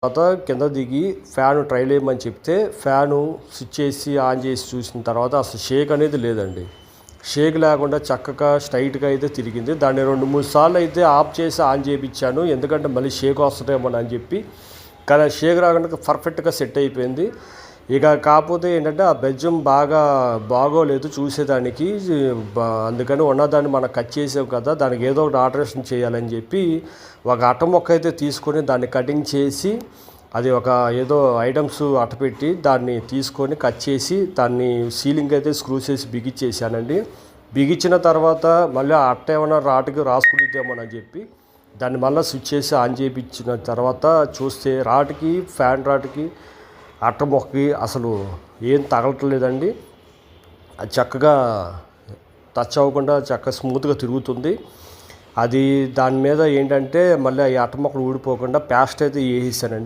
తర్వాత కింద దిగి ఫ్యాను ట్రైల్ వేయమని చెప్తే ఫ్యాను స్విచ్ చేసి ఆన్ చేసి చూసిన తర్వాత అసలు షేక్ అనేది లేదండి. షేక్ లేకుండా చక్కగా స్ట్రైట్గా అయితే తిరిగింది. దాన్ని 2-3 సార్లు అయితే ఆఫ్ చేసి ఆన్ చేయించాను, ఎందుకంటే మళ్ళీ షేక్ వస్తుందేమో అని చెప్పి. కానీ షేక్ రాకుండా పర్ఫెక్ట్గా సెట్ అయిపోయింది. ఇక కాకపోతే ఏంటంటే ఆ బెజ్జం బాగోలేదు చూసేదానికి. అందుకని ఉన్నదాన్ని మనం కట్ చేసాం కదా, దానికి ఏదో ఒకటి ఆల్టరేషన్ చేయాలని చెప్పి ఒక అట్ట మొక్క అయితే తీసుకొని దాన్ని కటింగ్ చేసి, అది ఒక ఏదో ఐటమ్స్ అట్టపెట్టి దాన్ని తీసుకొని కట్ చేసి దాన్ని సీలింగ్ అయితే స్క్రూ చేసి బిగించేసానండి. బిగించిన తర్వాత మళ్ళీ ఆ అట్ట ఏమైనా రాటుకి రాసుకుంటుందేమోనని చెప్పి దాన్ని మళ్ళీ స్విచ్ చేసి ఆన్ చేయించిన తర్వాత చూస్తే రాటుకి ఫ్యాన్ రాటుకి అట్ట మొక్కకి అసలు ఏం తగలట్లేదండి. అది చక్కగా టచ్ అవ్వకుండా చక్కగా స్మూత్గా తిరుగుతుంది. అది దాని మీద ఏంటంటే మళ్ళీ ఈ అట్ట మొక్కలు ఊడిపోకుండా పేస్ట్ అయితే వేసేసానండి.